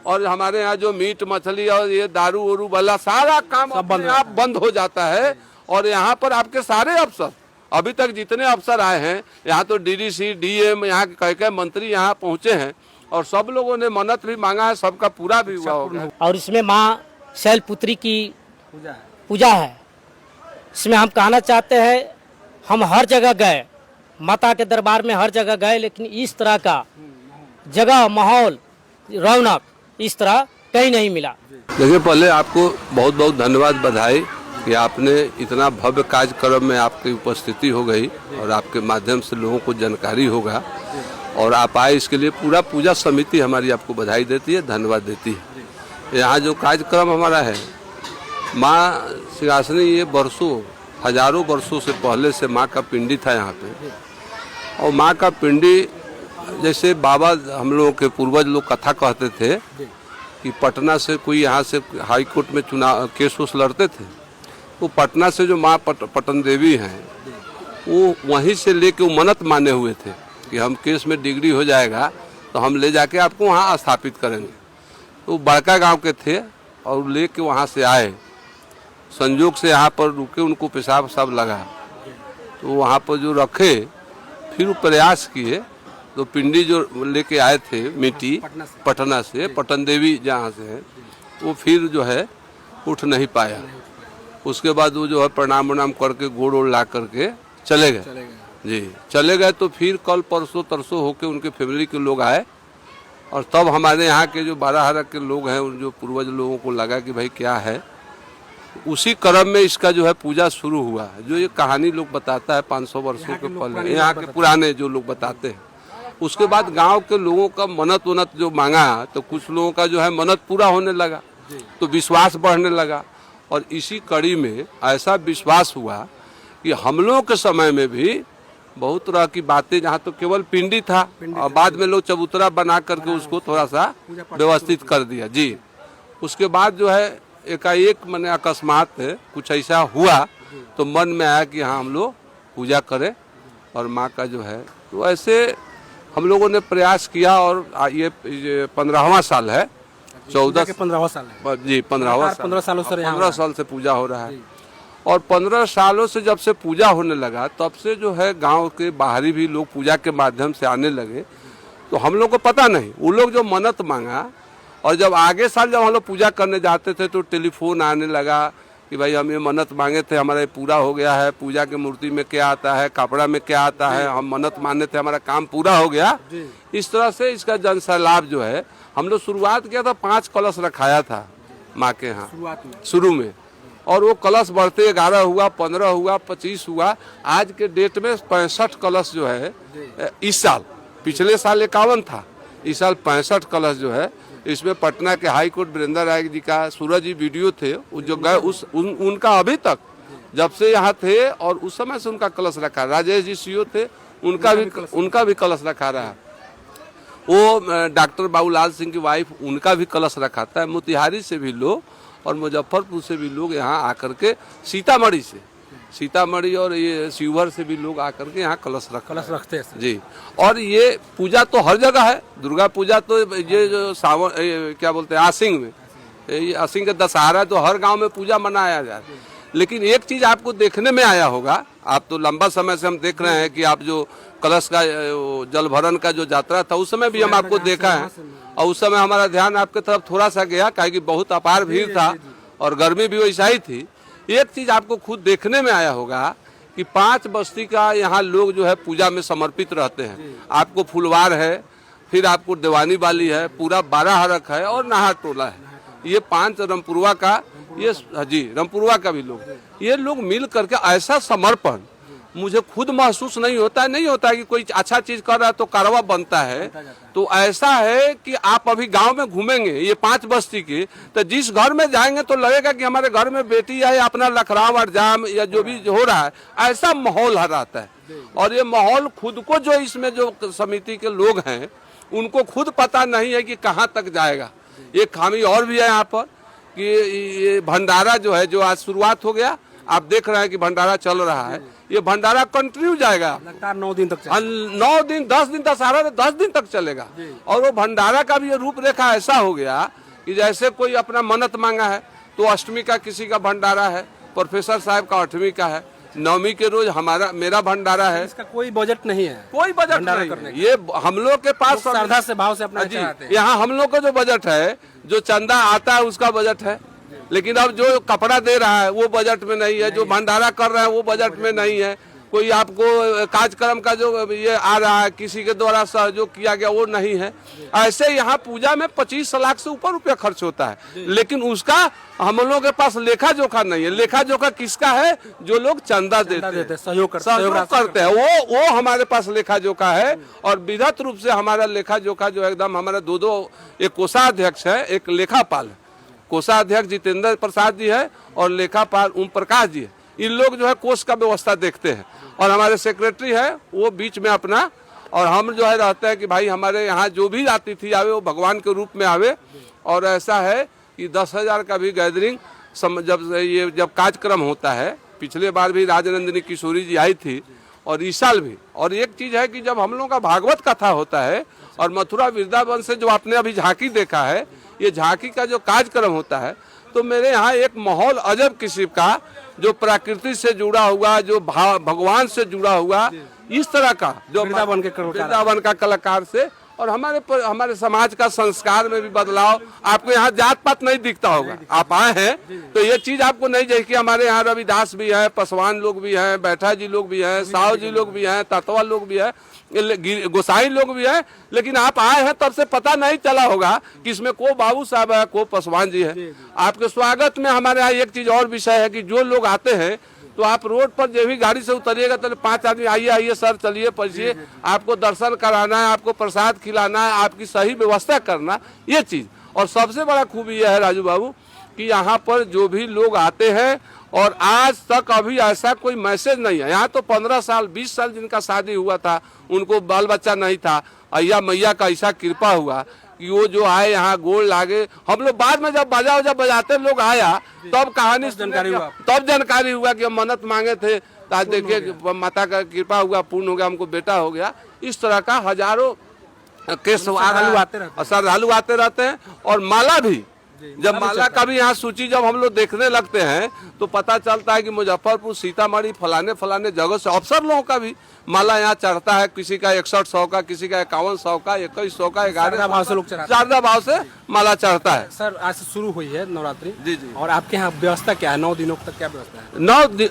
और हमारे यहाँ जो मीट मछली और ये दारू वारू वाला सारा काम अपने आप बंद हो जाता है। और यहाँ पर आपके सारे अफसर, अभी तक जितने अफसर आए हैं यहाँ, तो डीडीसी डीएम यहाँ के कई मंत्री यहाँ पहुँचे हैं और सब लोगों ने मन्नत भी मांगा है, सबका पूरा भी हुआ होगा। और इसमें माँ शैलपुत्री की पूजा है। इसमें हम कहना चाहते हैं, हम हर जगह गए, माता के दरबार में हर जगह गए, लेकिन इस तरह का जगह, माहौल, रौनक इस तरह कहीं नहीं मिला। देखिए, पहले आपको बहुत बहुत धन्यवाद, बधाई कि आपने इतना भव्य कार्यक्रम में आपकी उपस्थिति हो गई और आपके माध्यम से लोगों को जानकारी होगा और आप आए, इसके लिए पूरा पूजा समिति हमारी आपको बधाई देती है, धन्यवाद देती है। यहाँ जो कार्यक्रम हमारा है, माँ सिंहासनी, ये वर्षों, हजारों वर्षों से पहले से माँ का पिंडी था यहाँ पे। और माँ का पिंडी, जैसे बाबा हम लोगों के पूर्वज लोग कथा कहते थे कि पटना से कोई यहाँ से हाई कोर्ट में चुनाव केस उस लड़ते थे, तो पटना से जो माँ पटन देवी हैं, वो वहीं से लेके वो मन्नत माने हुए थे कि हम केस में डिग्री हो जाएगा तो हम ले जाके आपको वहाँ स्थापित करेंगे। तो बड़का गांव के थे और लेके वहाँ से आए, संजोग से यहाँ पर रुके, उनको पेशाब सब लगा, तो वहाँ पर जो रखे, फिर वो प्रयास किए, तो पिंडी जो लेके आए थे मिट्टी पटना से पटन देवी जहाँ से है, वो फिर जो है उठ नहीं पाया। उसके बाद वो जो है प्रणाम वनाम करके गोड़ ओड़ ला करके चले गए जी, चले गए। तो फिर कल परसों तरसों होके उनके फैमिली के लोग आए और तब हमारे यहाँ के जो बाराहारा के लोग हैं, उन जो पूर्वज लोगों को लगा कि भाई क्या है, उसी क्रम में इसका जो है पूजा शुरू हुआ। जो ये कहानी लोग बताता है 500 वर्षों के पहले, यहाँ के पुराने जो लोग बताते हैं। उसके बाद गांव के लोगों का मन्नत वन्नत जो मांगा, तो कुछ लोगों का जो है मन्नत पूरा होने लगा, तो विश्वास बढ़ने लगा। और इसी कड़ी में ऐसा विश्वास हुआ कि हम लोगों के समय में भी बहुत तरह की बातें, जहाँ तो केवल पिंडी था और बाद में लोग चबूतरा बना करके उसको थोड़ा सा व्यवस्थित कर दिया जी। उसके बाद जो है एकाएक मैंने अकस्मात कुछ ऐसा हुआ, तो मन में आया कि हाँ हम लोग पूजा करें और माँ का जो है, तो ऐसे हम लोगों ने प्रयास किया। और ये 15वां साल है, 14 के 15वां साल है जी, 15वां 15 सालों से 15 साल से पूजा हो रहा है। और 15 सालों से जब से पूजा होने लगा, तब से जो है गांव के बाहरी भी लोग पूजा के माध्यम से आने लगे। तो हम लोग को पता नहीं, वो लोग जो मन्नत मांगा, और जब आगे साल जब हम लोग पूजा करने जाते थे तो टेलीफोन आने लगा कि भाई हम ये मन्नत मांगे थे, हमारा ये पूरा हो गया है, पूजा के मूर्ति में क्या आता है, कपड़ा में क्या आता है, हम मन्नत माने थे, हमारा काम पूरा हो गया। इस तरह से इसका जन सैलाब जो है, हम लोग शुरुआत किया था 5 कलश रखाया था माँ के यहाँ शुरू में, और वो कलश बढ़ते 11 हुआ, 15 हुआ, 25 हुआ, आज के डेट में 65 कलश जो है इस साल, पिछले साल 51 था, इस साल 65 कलश जो है। इसमें पटना के हाई कोर्ट वीरेंद्र राय जी का, सूरज जी वीडियो थे जो गए, उनका अभी तक जब से यहाँ थे और उस समय से उनका कलश रखा। राजेश जी सीओ थे, उनका भी कलश रखा रहा। वो डॉक्टर बाबूलाल सिंह की वाइफ, उनका भी कलश रखा था। मोतिहारी से भी लोग और मुजफ्फरपुर से भी लोग यहाँ आकर के, सीतामढ़ी और ये शिवहर से भी लोग आकर के यहाँ कलश रखते हैं जी। और ये पूजा तो हर जगह है, दुर्गा पूजा तो ये जो सावन क्या बोलते हैं आसिंग में, ये आसिंग का दशहरा तो हर गांव में पूजा मनाया जाए। लेकिन एक चीज आपको देखने में आया होगा, आप तो लंबा समय से हम देख रहे हैं कि आप जो कलश का जल भरण का जो यात्रा था, उस समय भी हम आपको देखा है और उस समय हमारा ध्यान आपके तरफ थोड़ा सा गया, क्योंकि बहुत अपार भीड़ था और गर्मी भी वैसा ही थी। एक चीज आपको खुद देखने में आया होगा कि 5 बस्ती का यहाँ लोग जो है पूजा में समर्पित रहते हैं। आपको फुलवार है, फिर आपको दीवानी वाली है, पूरा 12 हरक है और नाहर टोला है। ये 5 रमपुरवा का, ये जी रमपुरवा का भी लोग, ये लोग मिल करके ऐसा समर्पण मुझे खुद महसूस नहीं होता है कि कोई अच्छा चीज कर रहा है तो कारवा बनता है। तो ऐसा है कि आप अभी गांव में घूमेंगे ये 5 बस्ती के, तो जिस घर में जाएंगे तो लगेगा कि हमारे घर में बेटी है, अपना लखराव और जाम या जो भी हो रहा है, ऐसा माहौल रहता है। और ये माहौल खुद को जो इसमें जो समिति के लोग हैं उनको खुद पता नहीं है कि कहाँ तक जाएगा। एक खामी और भी है यहाँ पर कि ये भंडारा जो है, जो आज शुरुआत हो गया, आप देख रहे हैं कि भंडारा चल रहा है, ये भंडारा कंटिन्यू जाएगा, लगातार 9 दिन तक 9 दिन 10 दिन दशहरा 10 दिन तक चलेगा। और वो भंडारा का भी ये रूपरेखा ऐसा हो गया कि जैसे कोई अपना मन्नत मांगा है तो अष्टमी का किसी का भंडारा है, प्रोफेसर साहब का 8वीं का है, 9वीं के रोज मेरा भंडारा है। इसका कोई बजट नहीं है, कोई बजट नहीं है। ये हम लोग के पास श्रद्धा से भाव से अपना जी, चाहते हैं। यहाँ हम लोग का जो बजट है, जो चंदा आता है उसका बजट है, लेकिन अब जो कपड़ा दे रहा है वो बजट में नहीं है, जो भंडारा कर रहे हैं वो बजट में नहीं है, कोई आपको कार्यक्रम का जो ये आ रहा है किसी के द्वारा सहयोग किया गया वो नहीं है। ऐसे यहाँ पूजा में 25 लाख से ऊपर रुपया खर्च होता है, लेकिन उसका हम लोगों के पास लेखा जोखा नहीं है। लेखा जोखा किसका है? जो लोग चंदा देते हैं, सहयोग करते हैं, वो हमारे पास लेखा जोखा है। और विधत रूप से हमारा लेखा जोखा जो एकदम हमारा दो एक कोषाध्यक्ष है, एक लेखापाल है। कोषाध्यक्ष जितेंद्र प्रसाद जी है और लेखापाल ओम प्रकाश जी है। इन लोग जो है कोष का व्यवस्था देखते हैं और हमारे सेक्रेटरी है वो बीच में अपना, और हम जो है रहते हैं कि भाई हमारे यहाँ जो भी अतिथि आवे वो भगवान के रूप में आवे। और ऐसा है कि 10,000 का भी गैदरिंग जब कार्यक्रम होता है, पिछले बार भी राजनंदिनी किशोरी जी आई थी और इस साल भी। और एक चीज है कि जब हम लोगों का भागवत कथा होता है और मथुरा वृंदावन से जो आपने अभी झांकी देखा है, ये झांकी का जो कार्यक्रम होता है, तो मेरे यहाँ एक माहौल अजब किस्म का, जो प्रकृति से जुड़ा हुआ, जो भगवान से जुड़ा हुआ, इस तरह का जो वृंदावन का कलाकार से, और हमारे समाज का संस्कार में भी बदलाव। आपको यहाँ जात पात नहीं दिखता होगा, आप आए हैं तो ये चीज आपको नहीं जैसे कि हमारे यहाँ रविदास भी है, पासवान लोग भी हैं, बैठा जी लोग भी हैं, साहु जी लोग भी हैं, तत्वा लोग भी हैं, गोसाई लोग भी हैं, लेकिन आप आए हैं तब से पता नहीं चला होगा कि इसमें को बाबू साहब है, को पासवान जी है। आपके स्वागत में हमारे यहाँ एक चीज और विषय है कि जो लोग आते हैं तो आप रोड पर जब भी गाड़ी से उतरिएगा तो 5 आदमी आइए सर, चलिए पहुंचिए, आपको दर्शन कराना है, आपको प्रसाद खिलाना है, आपकी सही व्यवस्था करना, ये चीज। और सबसे बड़ा खूबी यह है राजू बाबू कि यहाँ पर जो भी लोग आते हैं, और आज तक अभी ऐसा कोई मैसेज नहीं है। यहाँ तो 15 साल 20 साल जिनका शादी हुआ था, उनको बाल बच्चा नहीं था, अय्या मैया का ऐसा कृपा हुआ कि वो जो आए यहाँ गोल लागे। हम लोग बाद में जब बाजा वजा बजाते लोग आया तब कहानी जानकारी हुआ कि हम मन्नत मांगे थे, आज देखिए माता का कृपा हुआ, पूर्ण हो गया, हमको बेटा हो गया। इस तरह का हजारों केस श्रद्धालु आते रहते हैं। और माला भी, जब माला का भी यहाँ सूची जब हम लोग देखने लगते हैं तो पता चलता है कि मुजफ्फरपुर, सीतामढ़ी, फलाने जगह से अफसर लोगों का भी माला यहाँ चढ़ता है। किसी का 6100 का, किसी का 5100 का, 2100 का, 11 भाव से लोग शारदा भाव से माला चढ़ता है। सर आज से शुरू हुई है नवरात्रि जी। और आपके यहाँ व्यवस्था क्या है? 9 दिनों तक क्या व्यवस्था है?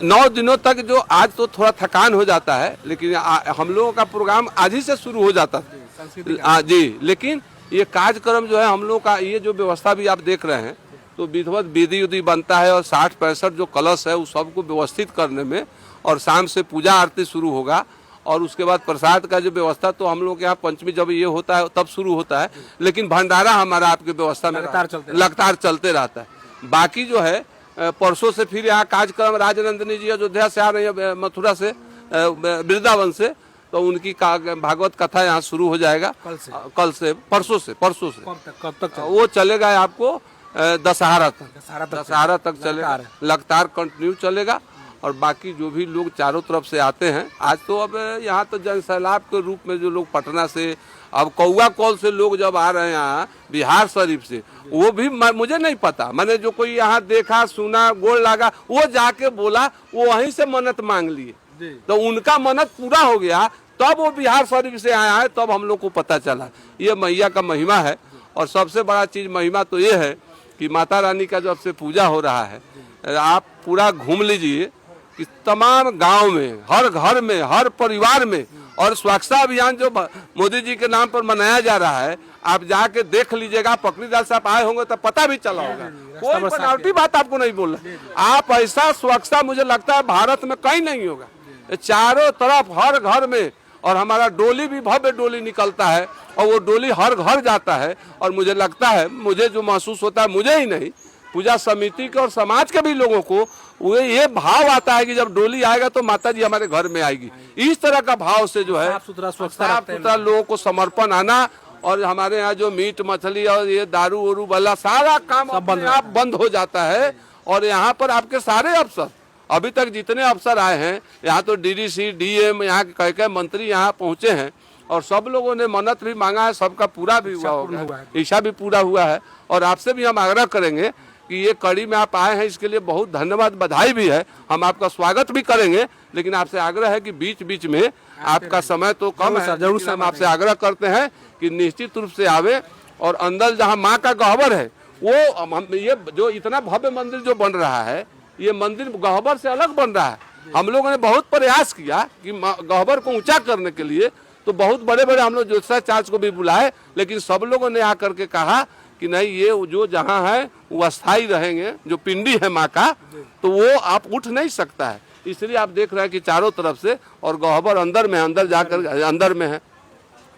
9 दिनों तक जो आज तो थोड़ा थकान हो जाता है, लेकिन हम लोगों का प्रोग्राम आज ही से शुरू हो जाता है जी। लेकिन ये कार्यक्रम जो है हम लोग का, ये जो व्यवस्था भी आप देख रहे हैं, तो विधिवत विधि उधि बनता है और 60-65 जो कलश है उस सबको व्यवस्थित करने में, और शाम से पूजा आरती शुरू होगा। और उसके बाद प्रसाद का जो व्यवस्था तो हम लोग के यहाँ पंचमी जब ये होता है तब शुरू होता है, लेकिन भंडारा हमारा आपकी व्यवस्था में लगातार चलते रहता है। बाकी जो है परसों से फिर यहाँ कार्यक्रम, राजनंदिनी जी अयोध्या से आ रही है, मथुरा से, वृंदावन से, तो उनकी भागवत कथा यहाँ शुरू हो जाएगा कल से परसों से। कब तक वो चलेगा आपको दशहरा तक चलेगा, लगातार कंटिन्यू चलेगा। और बाकी जो भी लोग चारों तरफ से आते हैं, आज तो अब यहाँ तो जन सैलाब के रूप में जो लोग पटना से, अब कौआ कौल से लोग जब आ रहे हैं यहाँ बिहार शरीफ से, वो भी मुझे नहीं पता, मैंने जो कोई यहाँ देखा सुना गोल लगा, वो जाके बोला, वो वहीं से मन्नत मांग लिए, तो उनका मन्नत पूरा हो गया, तब वो बिहार शरीफ से आया है, तब हम लोग को पता चला। ये मैया का महिमा है। और सबसे बड़ा चीज महिमा तो ये है कि माता रानी का जब से पूजा हो रहा है, आप पूरा घूम लीजिए कि तमाम गांव में, हर घर में, हर परिवार में, और स्वच्छता अभियान जो मोदी जी के नाम पर मनाया जा रहा है, आप जाके देख लीजिएगा। पकड़ीदार साहब आए होंगे तो पता भी चला होगा, कोई बनावटी बात आपको नहीं बोल रहा। आप ऐसा स्वच्छता मुझे लगता है भारत में कहीं नहीं होगा, चारों तरफ हर घर में। और हमारा डोली भी भव्य डोली निकलता है और वो डोली हर घर जाता है। और मुझे लगता है, मुझे जो महसूस होता है, मुझे ही नहीं, पूजा समिति के और समाज के भी लोगों को ये भाव आता है कि जब डोली आएगा तो माता जी हमारे घर में आएगी। इस तरह का भाव से जो है साफ सुथरा लोगों को समर्पण आना। और हमारे यहाँ जो मीट मछली और ये दारू वारू वाला सारा काम अपने आप बंद हो जाता है। और यहाँ पर आपके सारे अफसर अभी तक जितने अफसर आए हैं यहाँ तो डीडीसी डीएम यहाँ के कई मंत्री यहाँ पहुँचे हैं और सब लोगों ने मन्नत भी मांगा है, सबका पूरा भी हुआ होगा, इच्छा भी पूरा हुआ है। और आपसे भी हम आग्रह करेंगे कि ये कड़ी में आप आए हैं इसके लिए बहुत धन्यवाद, बधाई भी है, हम आपका स्वागत भी करेंगे। लेकिन आपसे आग्रह है कि बीच बीच में आपका समय तो कम है, जरूर हम आपसे आग्रह करते हैं कि निश्चित रूप से आवे और अंदर जहाँ माँ का गह्वर है वो ये जो इतना भव्य मंदिर जो बन रहा है ये मंदिर गह्वर से अलग बन रहा है। हम लोगों ने बहुत प्रयास किया कि गह्वर को ऊंचा करने के लिए, तो बहुत बड़े बड़े हम लोग ज्योतिषाचार्य को भी बुलाए, लेकिन सब लोगों ने आकर के कहा कि नहीं ये जो जहाँ है वो अस्थायी रहेंगे, जो पिंडी है माँ का तो वो आप उठ नहीं सकता है। इसलिए आप देख रहे हैं कि चारों तरफ से और गह्वर अंदर में, अंदर जाकर अंदर में है।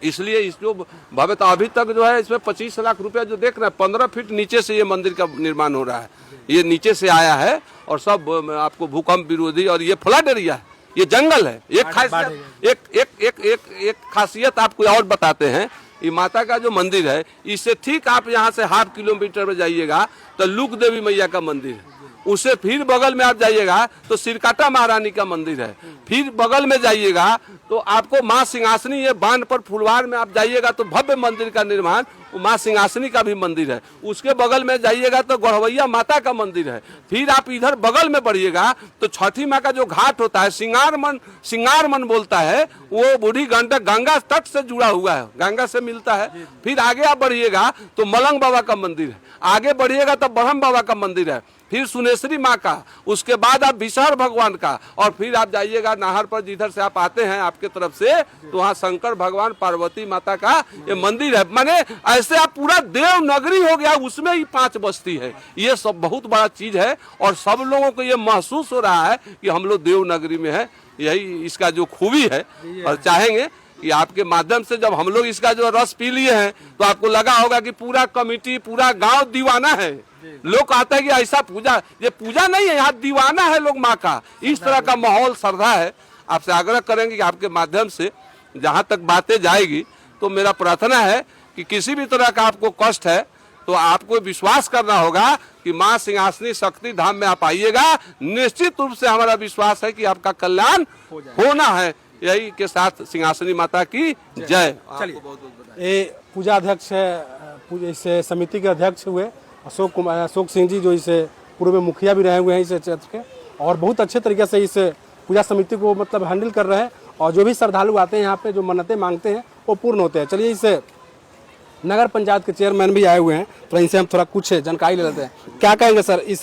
इसलिए इस जो भव्यता अभी तक जो है इसमें 25 लाख रुपया जो देख रहे हैं 15 फीट नीचे से ये मंदिर का निर्माण हो रहा है, ये नीचे से आया है और सब आपको भूकंप विरोधी और ये फ्लड एरिया है, ये जंगल है। एक खासियत आपको और बताते हैं, ये माता का जो मंदिर है इससे ठीक आप यहाँ से 1/2 किलोमीटर में जाइएगा तो लुक देवी मैया का मंदिर है, उससे फिर बगल में आप जाइएगा तो सिरकाटा महारानी का मंदिर है, फिर बगल में जाइएगा तो आपको माँ सिंहासनी, ये बांध पर फुलवार में आप जाइएगा तो भव्य मंदिर का निर्माण माँ सिंहासनी का भी मंदिर है, उसके बगल में जाइएगा तो गढ़वैया माता का मंदिर है, फिर आप इधर बगल में बढ़िएगा तो छठी माँ का जो घाट होता है सिंगारमन बोलता है, वो बूढ़ी गंडक गंगा तट से जुड़ा हुआ है, गंगा से मिलता है। फिर आगे आप बढ़िएगा तो मलंग बाबा का मंदिर है, आगे बढ़िएगा तो ब्रह्म बाबा का मंदिर है, फिर सुनेश्वरी माँ का, उसके बाद आप विषहर भगवान का, और फिर आप जाइएगा नाहर पर जिधर से आप आते हैं आपके तरफ से तो वहाँ शंकर भगवान पार्वती माता का ये मंदिर है। माने ऐसे आप पूरा देव नगरी हो गया, उसमें ही 5 बस्ती है। ये सब बहुत बड़ा चीज है और सब लोगों को ये महसूस हो रहा है कि हम लोग देव नगरी में है, यही इसका जो खूबी है। और चाहेंगे कि आपके माध्यम से जब हम लोग इसका जो रस पी लिए हैं तो आपको लगा होगा कि पूरा कमेटी पूरा गांव दीवाना है। लोग कहते हैं कि ऐसा पूजा, ये पूजा नहीं है, यहाँ दीवाना है लोग माँ का, इस तरह का माहौल श्रद्धा है। आपसे आग्रह करेंगे कि आपके माध्यम से जहाँ तक बातें जाएगी तो मेरा प्रार्थना है कि किसी भी तरह का आपको कष्ट है तो आपको विश्वास करना होगा कि माँ सिंहासनी शक्ति धाम में आप आइएगा, निश्चित रूप से हमारा विश्वास है कि आपका कल्याण होना है। यही के साथ सिंहासनी माता की जय। चलिए, ये पूजा अध्यक्ष है, इस समिति के अध्यक्ष हुए अशोक सिंह जी, जो इस पूर्व में मुखिया भी रहे हुए हैं इस क्षेत्र के, और बहुत अच्छे तरीके से इस पूजा समिति को मतलब हैंडल कर रहे हैं। और जो भी श्रद्धालु आते हैं यहाँ पे जो मन्नतें मांगते हैं वो पूर्ण होते हैं। चलिए, इस नगर पंचायत के चेयरमैन भी आए हुए हैं, तो इनसे हम थोड़ा कुछ जानकारी ले लेते हैं। क्या कहेंगे सर, इस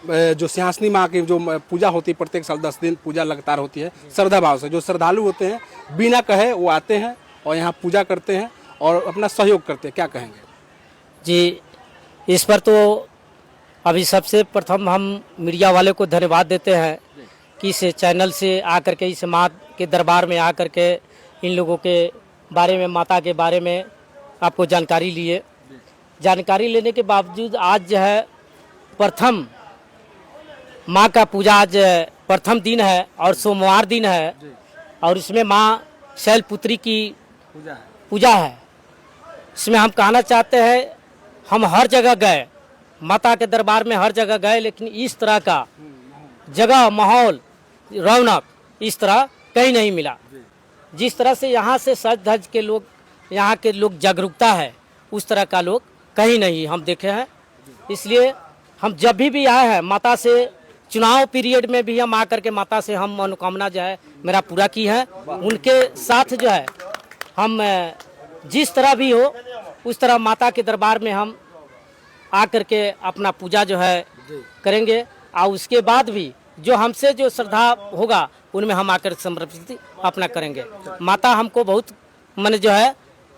जो सिंहासनी माँ की जो पूजा होती है प्रत्येक साल 10 दिन पूजा लगातार होती है श्रद्धा भाव से, जो श्रद्धालु होते हैं बिना कहे वो आते हैं और यहाँ पूजा करते हैं और अपना सहयोग करते हैं, क्या कहेंगे? जी, इस पर तो अभी सबसे प्रथम हम मीडिया वाले को धन्यवाद देते हैं कि इस चैनल से आकर के इस माँ के दरबार में आकर के इन लोगों के बारे में, माता के बारे में आपको जानकारी लिए। जानकारी लेने के बावजूद आज जो है प्रथम माँ का पूजा, आज प्रथम दिन है और सोमवार दिन है और इसमें माँ शैलपुत्री की पूजा है। इसमें हम कहना चाहते हैं, हम हर जगह गए, माता के दरबार में हर जगह गए, लेकिन इस तरह का जगह, माहौल, रौनक इस तरह कहीं नहीं मिला। जिस तरह से यहाँ से सज धज के लोग, यहाँ के लोग जागरूकता है, उस तरह का लोग कहीं नहीं हम देखे हैं। इसलिए हम जब भी आए हैं माता से, चुनाव पीरियड में भी हम आकर के माता से हम मनोकामना जो है मेरा पूरा की है। उनके साथ जो है हम जिस तरह भी हो उस तरह माता के दरबार में हम आकर के अपना पूजा जो है करेंगे और उसके बाद भी जो हमसे जो श्रद्धा होगा उनमें हम आकर समर्पित अपना करेंगे। माता हमको बहुत मन जो है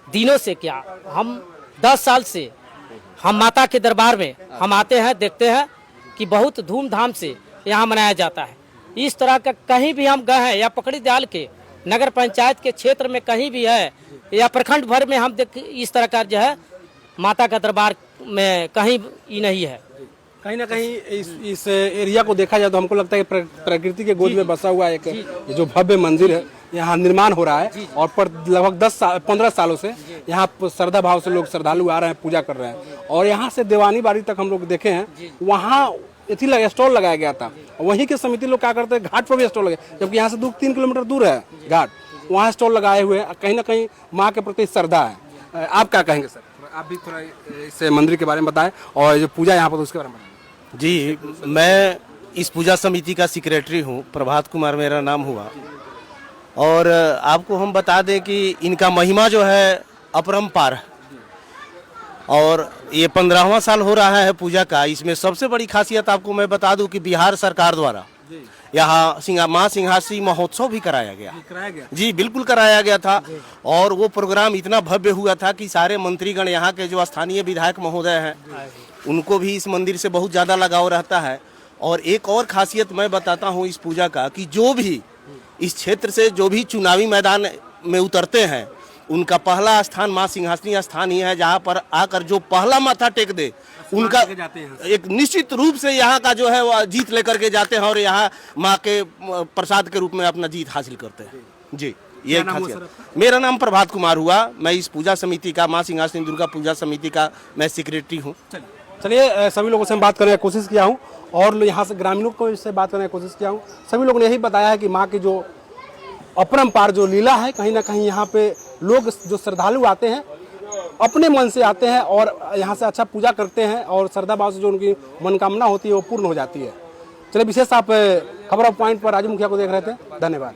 दिनों से, क्या हम 10 साल से हम माता के दरबार में हम आते हैं, देखते हैं कि बहुत धूमधाम से यहाँ मनाया जाता है। इस तरह का कहीं भी हम गए हैं या पकड़ी दयाल के नगर पंचायत के क्षेत्र में कहीं भी है या प्रखंड भर में हम देख, इस तरह का जो है माता का दरबार में कहीं ही नहीं है। कहीं ना कहीं इस एरिया को देखा जाए तो हमको लगता है कि प्रकृति के गोद में बसा हुआ एक जो भव्य मंदिर है यहाँ निर्माण हो रहा है और पर लगभग 15 सालों से यहाँ श्रद्धा भाव से लोग श्रद्धालु आ रहे हैं, पूजा कर रहे हैं। और यहाँ से देवानी बाड़ी तक हम लोग देखे हैं, वहाँ स्टॉल लगाया गया था। वहीं के समिति लोग क्या करते हैं, घाट पर भी स्टॉल लगे, जबकि यहाँ से 2-3 किलोमीटर दूर है घाट, वहाँ स्टॉल लगाए हुए हैं। कहीं ना कहीं माँ के प्रति श्रद्धा है। आप क्या कहेंगे सर? आप भी थोड़ा इस मंदिर के बारे में बताएं और जो पूजा यहाँ पर उसके बारे में बताएं। जी, मैं इस पूजा समिति का सेक्रेटरी हूँ, प्रभात कुमार मेरा नाम हुआ। और आपको हम बता दें कि इनका महिमा जो है अपरंपार है और ये 15वां साल हो रहा है पूजा का। इसमें सबसे बड़ी खासियत आपको मैं बता दूं कि बिहार सरकार द्वारा यहाँ माँ सिंहासनी महोत्सव भी कराया गया। जी बिल्कुल कराया गया था। और वो प्रोग्राम इतना भव्य हुआ था कि सारे मंत्रीगण, यहाँ के जो स्थानीय विधायक महोदय हैं, उनको भी इस मंदिर से बहुत ज़्यादा लगाव रहता है। और एक और खासियत मैं बताता हूँ इस पूजा का कि जो भी इस क्षेत्र से जो भी चुनावी मैदान में उतरते हैं, उनका पहला स्थान माँ सिंहासनी स्थान ही है, जहाँ पर आकर जो पहला माथा टेक दे उनका एक निश्चित रूप से यहाँ का जो है वो जीत लेकर के जाते हैं और यहाँ माँ के प्रसाद के रूप में अपना जीत हासिल करते हैं। जी, ये खासियत। मेरा नाम प्रभात कुमार हुआ। मैं इस पूजा समिति का, माँ सिंहासनी दुर्गा पूजा समिति का मैं सेक्रेटरी हूँ। चलिए, सभी लोगों से हम बात करने की कोशिश किया हूँ और यहाँ से ग्रामीणों को इससे बात करने की कोशिश किया हूँ। सभी लोगों ने यही बताया है कि माँ की जो अपरंपार जो लीला है, कहीं ना कहीं यहाँ पे लोग जो श्रद्धालु आते हैं अपने मन से आते हैं और यहाँ से अच्छा पूजा करते हैं और श्रद्धा भाव से जो उनकी मनोकामना होती है वो पूर्ण हो जाती है। चलिए, विशेष आप खबर ऑफ पॉइंट पर राजू मुखिया को देख रहे थे। धन्यवाद।